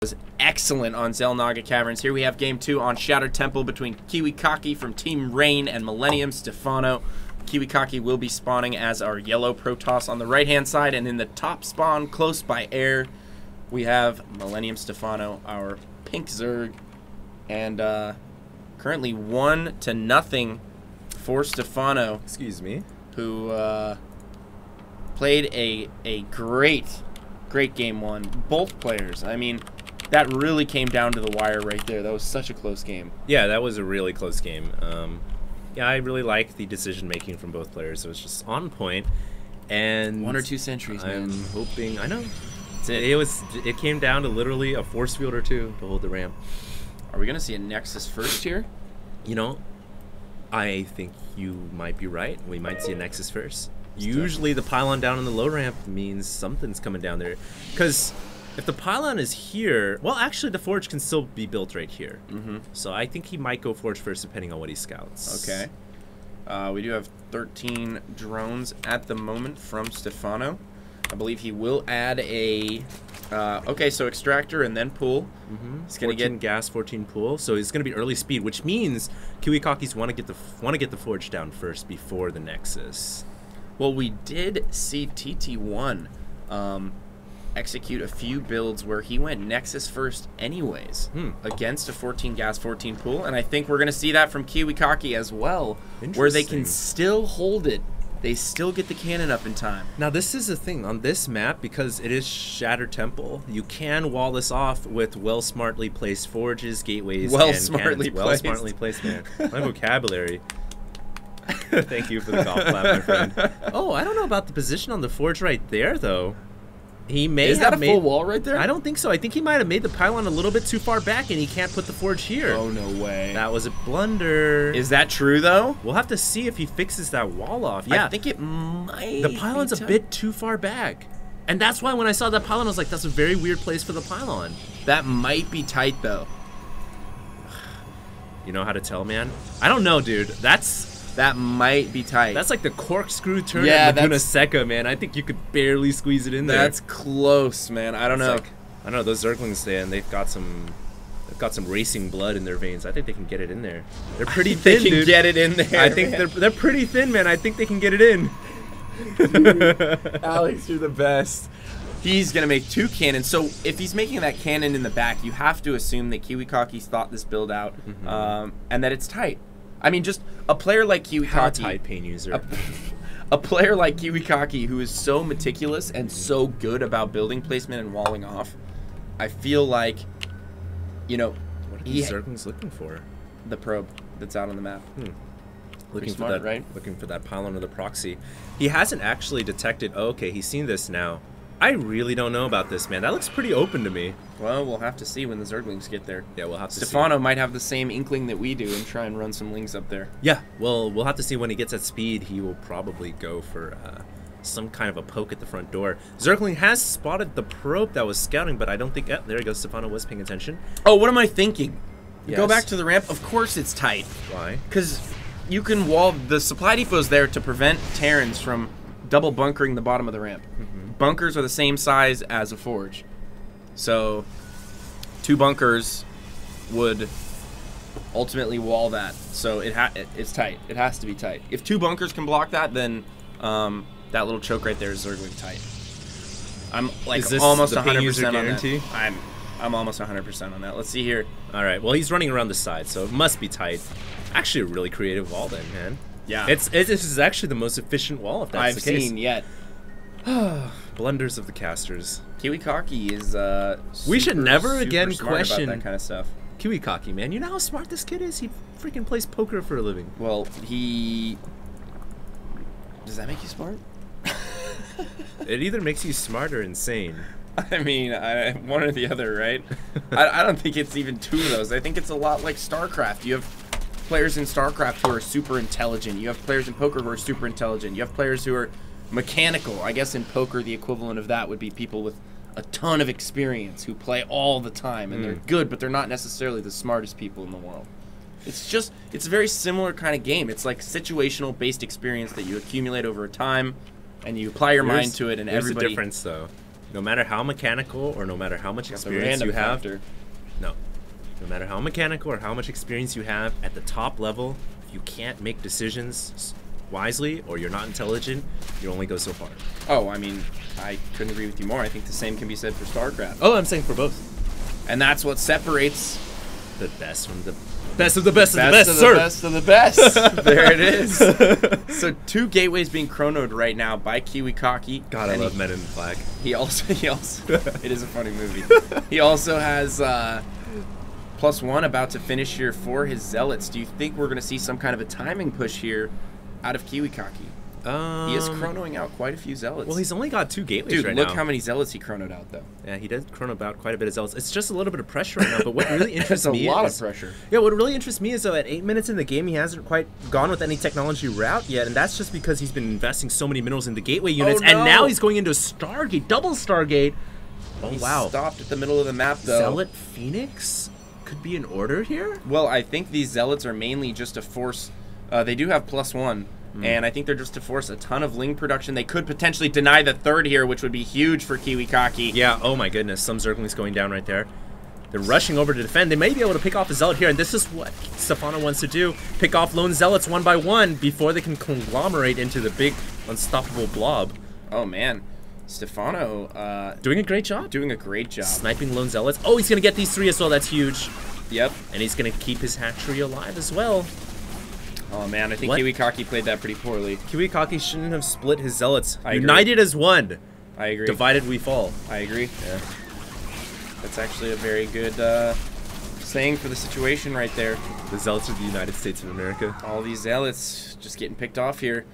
Was excellent on Xel'Naga Caverns. Here we have game 2 on Shattered Temple between Kiwikaki from Team Rain and Millennium Stephano. Kiwikaki will be spawning as our yellow Protoss on the right-hand side, and in the top spawn, close by air, we have Millennium Stephano, our pink Zerg, and currently 1-0 for Stephano. Excuse me. Who played a great game 1. Both players. I mean, that really came down to the wire right there. That was such a close game. Yeah, that was a really close game. Yeah, I really liked the decision making from both players. It was just on point. And 1 or 2 sentries, man. I'm hoping. I know. It came down to literally a force field or 2 to hold the ramp. Are we gonna see a Nexus first here? You know, I think you might be right. We might see a Nexus first. Usually the pylon down on the low ramp means something's coming down there. Because if the pylon is here, well, actually the forge can still be built right here. So I think he might go forge first depending on what he scouts. Okay. We do have 13 drones at the moment from Stephano. I believe he will add a... okay, so extractor and then pool. He's gonna get gas, 14 pool, so he's gonna be early speed, which means Kiwikakis want to get the forge down first before the Nexus. Well, we did see TT1 execute a few builds where he went Nexus first anyways against a 14 gas, 14 pool, and I think we're gonna see that from Kiwikaki as well, where they can still hold it. They still get the cannon up in time. Now, this is the thing. On this map, because it is Shattered Temple, you can wall this off with well-smartly placed forges, gateways, and smartly cannons. Well-smartly placed, man. My vocabulary. Thank you for the golf clap, my friend. Oh, I don't know about the position on the forge right there, though. He may Is have that a full wall right there? I don't think so. I think he might have made the pylon a little bit too far back, and he can't put the forge here. Oh, no way. That was a blunder. Is that true, though? We'll have to see if he fixes that wall off. Yeah, I think it might. The pylon's a bit too far back. And that's why when I saw that pylon, I was like, that's a very weird place for the pylon. That might be tight, though. You know how to tell, man? I don't know, dude. That might be tight. That's like the corkscrew turn at Laguna Seca, man. I think you could barely squeeze it in there. That's close, man. I don't know. Like, I don't know. Those Zerglings, man, they've got some racing blood in their veins. I think they can get it in there. They're pretty thin, They can dude. get it in there. I think they're pretty thin, man. I think they can get it in. Alex, you're the best. He's going to make 2 cannons. So if he's making that cannon in the back, you have to assume that Kiwikaki's thought this build out and that it's tight. I mean, just a player like Kiwikaki. How tight, pain user. A player like Kiwikaki who is so meticulous and so good about building placement and walling off, I feel like, you know, what are these Zerglings looking for? The probe that's out on the map. Looking smart, for that, right? Looking for that pylon or the proxy. He hasn't actually detected. Oh, okay, he's seen this now. I really don't know about this, man. That looks pretty open to me. Well, we'll have to see when the Zerglings get there. Yeah, we'll have to see. Stephano might have the same inkling that we do and try and run some lings up there. Yeah, well, we'll have to see when he gets at speed. He will probably go for some kind of a poke at the front door. Zergling has spotted the probe that was scouting, but I don't think... there he goes. Stephano was paying attention. Oh, what am I thinking? Yes. Go back to the ramp. Of course it's tight. Why? Because you can wall... The supply depot's there to prevent Terrans from double bunkering the bottom of the ramp. Bunkers are the same size as a forge. So 2 bunkers would ultimately wall that. So it's tight. It has to be tight. If 2 bunkers can block that, then that little choke right there is Zergling tight. I'm like almost 100% on that. I'm almost 100% on that. Let's see here. All right. Well, he's running around the side, so it must be tight. Actually, a really creative wall then, man. Yeah. This is actually the most efficient wall if that's the case. I've seen yet. Blunders of the casters. Kiwikaki is we should never again question that kind of stuff. Kiwikaki, man. You know how smart this kid is? He freaking plays poker for a living. Well, does that make you smart? It either makes you smart or insane. I mean, one or the other, right? I don't think it's even 2 of those. I think it's a lot like StarCraft. You have players in StarCraft who are super intelligent. You have players in poker who are super intelligent. You have players who are mechanical. I guess in poker, the equivalent of that would be people with a ton of experience who play all the time, and they're good, but they're not necessarily the smartest people in the world. It's a very similar kind of game. It's like situational based experience that you accumulate over time, and you apply your mind to it, and there's everybody... a difference, though. No matter how mechanical or no matter how much Got the experience random you have, factor. no matter how mechanical or how much experience you have at the top level, if you can't make decisions wisely or you're not intelligent, you only go so far. Oh, I mean, I couldn't agree with you more. I think the same can be said for StarCraft. Oh, I'm saying for both. And that's what separates The best from the best of the best of the best best, of the sir. best of the best. There it is. So 2 gateways being chronoed right now by Kiwikaki. God, I And love Men in Black. He also, it is a funny movie. He also has +1 about to finish here for his Zealots. Do you think we're going to see some kind of a timing push here out of Kiwikaki? He is chronoing out quite a few Zealots. Well, he's only got 2 gateways Dude, right look now. how many Zealots he chronoed out, though. Yeah, he does chrono out quite a bit of Zealots. It's just a little bit of pressure right now, but what really interests That's me a lot is... of pressure. Yeah, what really interests me is, though, at 8 minutes in the game, he hasn't quite gone with any technology route yet, and that's just because he's been investing so many minerals in the gateway units, Oh, no. and now he's going into a Stargate, double Stargate. Oh, He wow. stopped at the middle of the map, though. Zealot Phoenix could be in order here? Well, I think these Zealots are mainly just to force... they do have +1, and I think they're just to force a ton of Ling production. They could potentially deny the 3rd here, which would be huge for Kiwikaki. Yeah, oh my goodness, some Zerglings going down right there. They're rushing over to defend. They may be able to pick off a Zealot here, and this is what Stephano wants to do. Pick off lone Zealots one by one before they can conglomerate into the big, unstoppable blob. Oh, man. Stephano, Doing a great job. doing a great job. Sniping lone Zealots. Oh, he's going to get these 3 as well. That's huge. Yep. And he's going to keep his hatchery alive as well. Oh, man, I think What? Kiwikaki played that pretty poorly. Kiwikaki shouldn't have split his Zealots. I agree. United as one. I agree. Divided we fall. I agree. Yeah. That's actually a very good saying for the situation right there. The Zealots of the United States of America. All these Zealots just getting picked off here.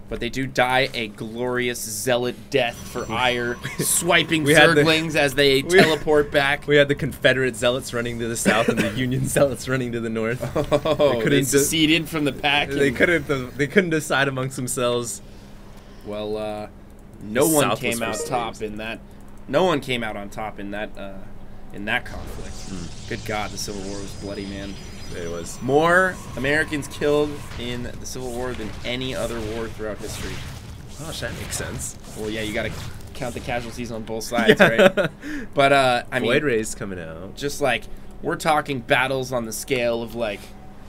But they do die a glorious Zealot death for ire, swiping We had the- Zerglings as they teleport back. We had the Confederate Zealots running to the south and the Union Zealots running to the north. Oh, they couldn't seceded from the pack. They and- couldn't decide amongst themselves. Well, no The one South came was out for top slaves. in that. No one came out on top in that conflict. Good God, the Civil War was bloody, man. It was. More Americans killed in the Civil War than any other war throughout history. Gosh, that makes sense. Well, yeah, you got to count the casualties on both sides, right? But I mean, Void Ray's coming out. just like we're talking battles on the scale of like,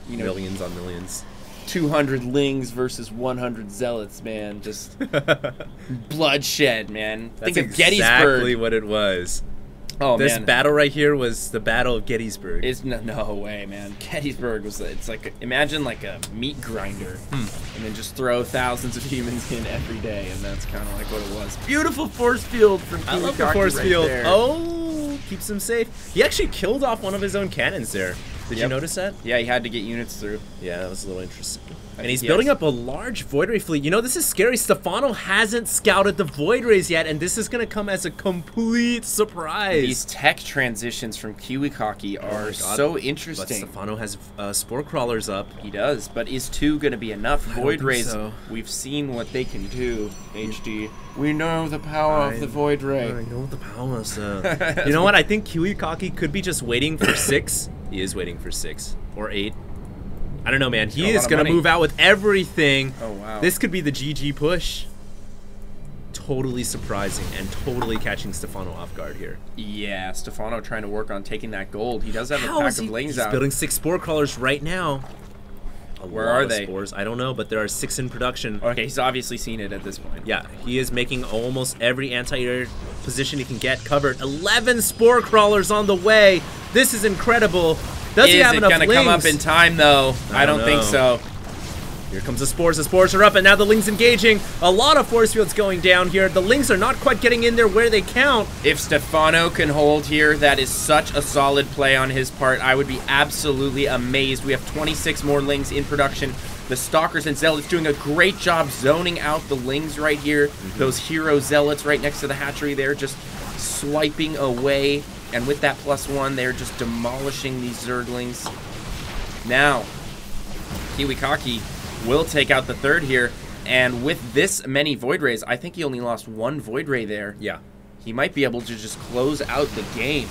you know, Millions on millions. 200 Lings versus 100 Zealots, man. Just bloodshed, man. That's Think of exactly Gettysburg. what it was. Oh This man, battle right here was the Battle of Gettysburg. it's no way, man. Gettysburg was it's like imagine like a meat grinder, and then just throw thousands of humans in every day, and that's kind of like what it was. Beautiful force field from I love the Kiwikaki force right field. there. Oh, keeps him safe. He actually killed off one of his own cannons there. Did you Yep. notice that? Yeah, he had to get units through. Yeah, that was a little interesting. And think he's he building has- up a large Void Ray fleet. You know, this is scary. Stephano hasn't scouted the Void Rays yet, and this is going to come as a complete surprise. These tech transitions from Kiwikaki Oh are my God. so But interesting. Stephano has Spore Crawlers up. He does, but is 2 going to be enough? I don't Void think Rays, so. we've seen what they can do, HD. We know the power of the Void Ray. I know the power, sir. You know what? I think Kiwikaki could be just waiting for 6. He is waiting for 6 or 8. I don't know, man. He got a lot is of going to money. move out with everything. Oh, wow. This could be the GG push. Totally surprising and totally catching Stephano off guard here. Yeah, Stephano trying to work on taking that gold. He does have How a is pack of Lings he's out. building 6 Spore Crawlers right now. Where lot are of they? Spores. I don't know, but there are 6 in production. Okay, he's obviously seen it at this point. Yeah, he is making almost every anti-air position he can get covered. 11 Spore Crawlers on the way. This is incredible. Does he Is have it enough going to Lings? come up in time, though? I don't don't think know. so. Here comes the Spores. The Spores are up, and now the Lings engaging. A lot of force fields going down here. The Lings are not quite getting in there where they count. If Stephano can hold here, that is such a solid play on his part. I would be absolutely amazed. We have 26 more Lings in production. The Stalkers and Zealots doing a great job zoning out the Lings right here. Those hero Zealots right next to the hatchery there, just swiping away. And with that +1, they're just demolishing these Zerglings. Now, Kiwikaki will take out the 3rd here. And with this many Void Rays, I think he only lost 1 Void Ray there. Yeah. He might be able to just close out the game.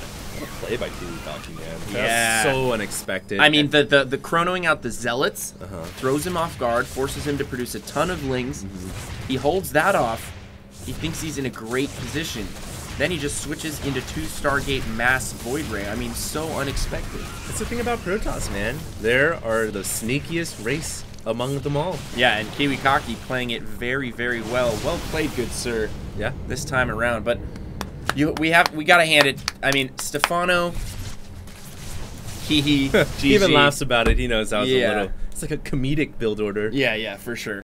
Play by Kiwikaki, man. Yeah. That's so unexpected. I mean, the chronoing out the Zealots throws him off guard, forces him to produce a ton of Lings. He holds that off. He thinks he's in a great position. Then he just switches into 2 Stargate Mass Void Ray. I mean, so unexpected. That's the thing about Protoss, man. There are the sneakiest race among them all. Yeah, and Kiwikaki playing it very, very well. Well played, good sir. Yeah. This time around, but we gotta hand it. I mean, Stephano. He even laughs about it. He knows how it's a little. It's like a comedic build order. Yeah, for sure.